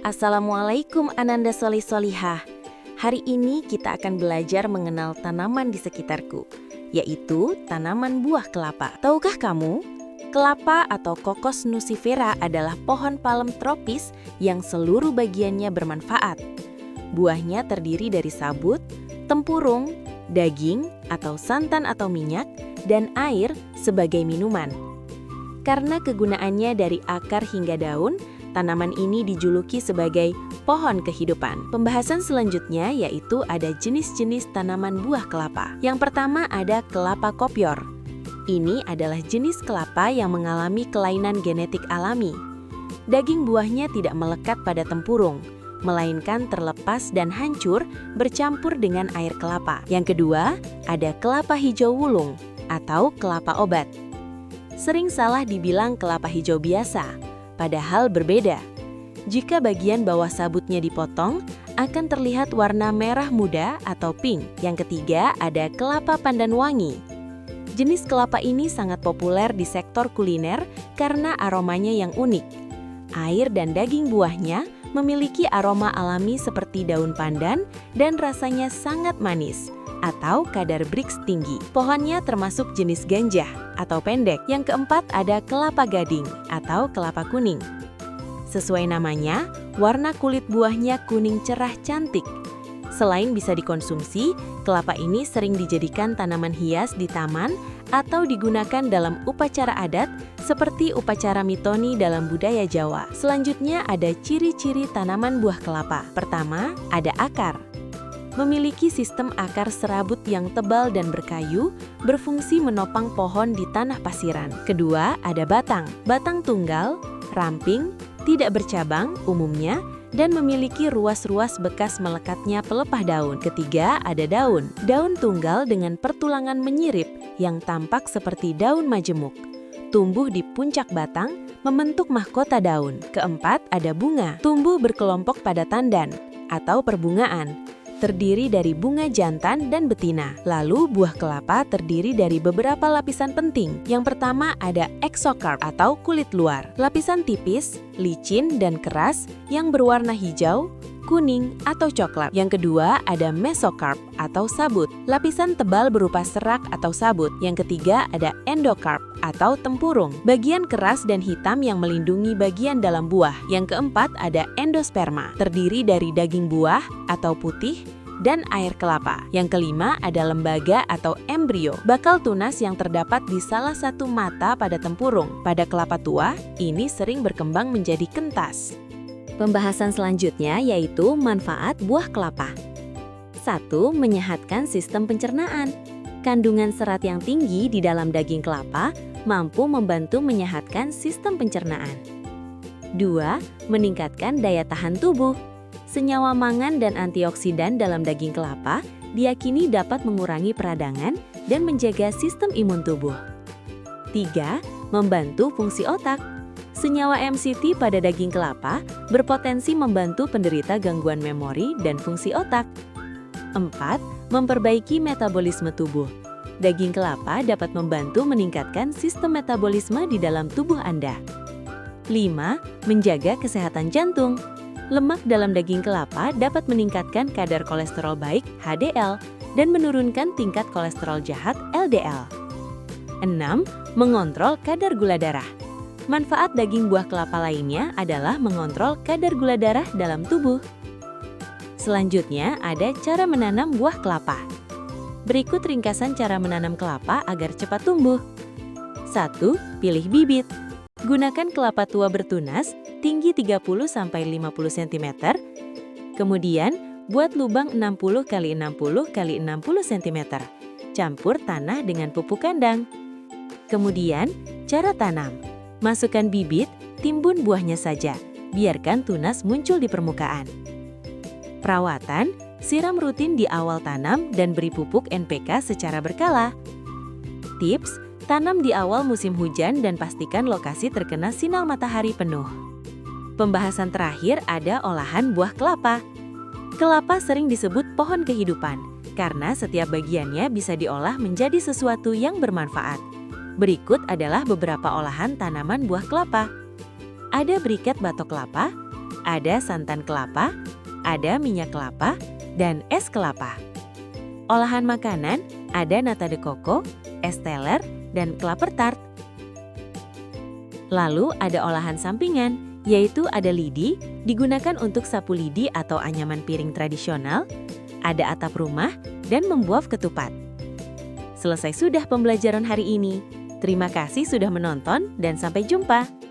Assalamualaikum Ananda Solih-Solihah. Hari ini kita akan belajar mengenal tanaman di sekitarku, yaitu tanaman buah kelapa. Tahukah kamu? Kelapa atau Cocos nucifera adalah pohon palem tropis yang seluruh bagiannya bermanfaat. Buahnya terdiri dari sabut, tempurung, daging atau santan atau minyak, dan air sebagai minuman. Karena kegunaannya dari akar hingga daun, tanaman ini dijuluki sebagai pohon kehidupan. Pembahasan selanjutnya yaitu ada jenis-jenis tanaman buah kelapa. Yang pertama ada kelapa kopior. Ini adalah jenis kelapa yang mengalami kelainan genetik alami. Daging buahnya tidak melekat pada tempurung, melainkan terlepas dan hancur bercampur dengan air kelapa. Yang kedua, ada kelapa hijau wulung atau kelapa obat. Sering salah dibilang kelapa hijau biasa, padahal berbeda. Jika bagian bawah sabutnya dipotong, akan terlihat warna merah muda atau pink. Yang ketiga ada kelapa pandan wangi. Jenis kelapa ini sangat populer di sektor kuliner karena aromanya yang unik. Air dan daging buahnya memiliki aroma alami seperti daun pandan dan rasanya sangat manis atau kadar Brix tinggi. Pohonnya termasuk jenis ganja atau pendek. Yang keempat ada kelapa gading atau kelapa kuning. Sesuai namanya, warna kulit buahnya kuning cerah cantik. Selain bisa dikonsumsi, kelapa ini sering dijadikan tanaman hias di taman atau digunakan dalam upacara adat seperti upacara mitoni dalam budaya Jawa. Selanjutnya ada ciri-ciri tanaman buah kelapa. Pertama, ada akar. Memiliki sistem akar serabut yang tebal dan berkayu, berfungsi menopang pohon di tanah pasiran. Kedua, ada batang. Batang tunggal, ramping, tidak bercabang umumnya, dan memiliki ruas-ruas bekas melekatnya pelepah daun. Ketiga, ada daun. Daun tunggal dengan pertulangan menyirip yang tampak seperti daun majemuk. Tumbuh di puncak batang, membentuk mahkota daun. Keempat, ada bunga. Tumbuh berkelompok pada tandan atau perbungaan. Terdiri dari bunga jantan dan betina. Lalu buah kelapa terdiri dari beberapa lapisan penting. Yang pertama ada exocarp atau kulit luar. Lapisan tipis, licin dan keras yang berwarna hijau, kuning atau coklat. Yang kedua ada mesocarp atau sabut. Lapisan tebal berupa serak atau sabut. Yang ketiga ada endocarp atau tempurung. Bagian keras dan hitam yang melindungi bagian dalam buah. Yang keempat ada endosperma. Terdiri dari daging buah atau putih dan air kelapa. Yang kelima ada lembaga atau embrio, bakal tunas yang terdapat di salah satu mata pada tempurung. Pada kelapa tua, ini sering berkembang menjadi kentas. Pembahasan selanjutnya yaitu manfaat buah kelapa. 1. Menyehatkan sistem pencernaan. Kandungan serat yang tinggi di dalam daging kelapa mampu membantu menyehatkan sistem pencernaan. 2. Meningkatkan daya tahan tubuh. Senyawa mangan dan antioksidan dalam daging kelapa diyakini dapat mengurangi peradangan dan menjaga sistem imun tubuh. 3. Membantu fungsi otak. Senyawa MCT pada daging kelapa berpotensi membantu penderita gangguan memori dan fungsi otak. 4. Memperbaiki metabolisme tubuh. Daging kelapa dapat membantu meningkatkan sistem metabolisme di dalam tubuh Anda. 5. Menjaga kesehatan jantung. Lemak dalam daging kelapa dapat meningkatkan kadar kolesterol baik HDL dan menurunkan tingkat kolesterol jahat LDL. 6. Mengontrol kadar gula darah. Manfaat daging buah kelapa lainnya adalah mengontrol kadar gula darah dalam tubuh. Selanjutnya ada cara menanam buah kelapa. Berikut ringkasan cara menanam kelapa agar cepat tumbuh. 1. Pilih bibit. Gunakan kelapa tua bertunas, tinggi 30-50 cm. Kemudian, buat lubang 60 x 60 x 60 cm. Campur tanah dengan pupuk kandang. Kemudian, cara tanam. Masukkan bibit, timbun buahnya saja. Biarkan tunas muncul di permukaan. Perawatan, siram rutin di awal tanam dan beri pupuk NPK secara berkala. Tips, tanam di awal musim hujan dan pastikan lokasi terkena sinar matahari penuh. Pembahasan terakhir ada olahan buah kelapa. Kelapa sering disebut pohon kehidupan karena setiap bagiannya bisa diolah menjadi sesuatu yang bermanfaat. Berikut adalah beberapa olahan tanaman buah kelapa. Ada briket batok kelapa, Ada santan kelapa, ada minyak kelapa, dan es kelapa. Olahan makanan ada nata de coco, es teler, dan klaper tart. Lalu ada olahan sampingan, yaitu ada lidi, digunakan untuk sapu lidi atau anyaman piring tradisional, ada atap rumah, dan membuat ketupat. Selesai sudah pembelajaran hari ini. Terima kasih sudah menonton dan sampai jumpa.